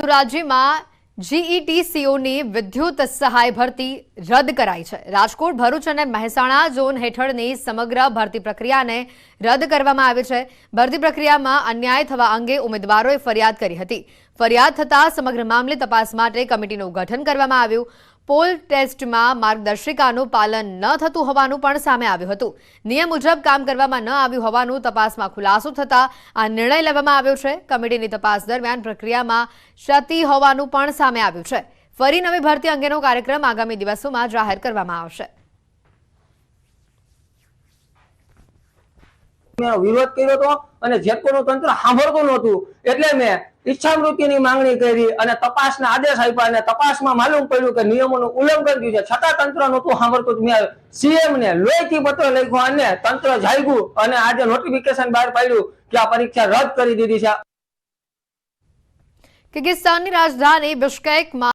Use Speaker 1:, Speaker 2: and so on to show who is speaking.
Speaker 1: રાજ્યમાં જીઈટીસીઓની વિદ્યુત સહાય ભરતી રદ કરાઈ છે। રાજકોટ, ભરૂચ અને મહેસાણા ઝોન હેઠળની સમગ્ર ભરતી પ્રક્રિયાને રદ કરવામાં આવી છે। ભરતી પ્રક્રિયામાં અન્યાય થવા અંગે ઉમેદવારોએ ફરિયાદ કરી હતી। ફરિયાદ થતાં સમગ્ર મામલે તપાસ માટે કમિટીનું ગઠન કરવામાં આવ્યું। પોલ ટેસ્ટમાં માર્ગદર્શિકાનું પાલન ન થતું હોવાનું પણ સામે આવ્યું હતું। નિયમ મુજબ કામ કરવામાં ન આવ્યું હોવાનું તપાસમાં ખુલાસો થતાં આ નિર્ણય લેવામાં આવ્યો છે। કમિટીની તપાસ દરમિયાન પ્રક્રિયામાં ક્ષતિ હોવાનું પણ સામે આવ્યું છે। ફરી નવી ભરતી અંગેનો કાર્યક્રમ આગામી દિવસોમાં જાહેર કરવામાં આવશે।
Speaker 2: વિરોધ કર્યો હતો અને જેતપુરનું તંત્ર સાંભળતું નહોતું એટલે મેં ઈચ્છામૃત્યુની માંગણી કરી અને તપાસના આદેશ આપ્યા અને તપાસમાં માલુમ પડ્યું કે નિયમોનું ઉલ્લંઘન થયું છે છતાં તંત્ર નહોતું સાંભળતું। મેં સીએમ ને લોહીથી પત્ર લખ્યો અને તંત્ર જાગ્યું અને આજે નોટિફિકેશન બહાર પાડ્યું કે આ પરીક્ષા રદ કરી દીધી છે।
Speaker 1: કિર્ગિસ્તાનની રાજધાની બિશ્કેકમાં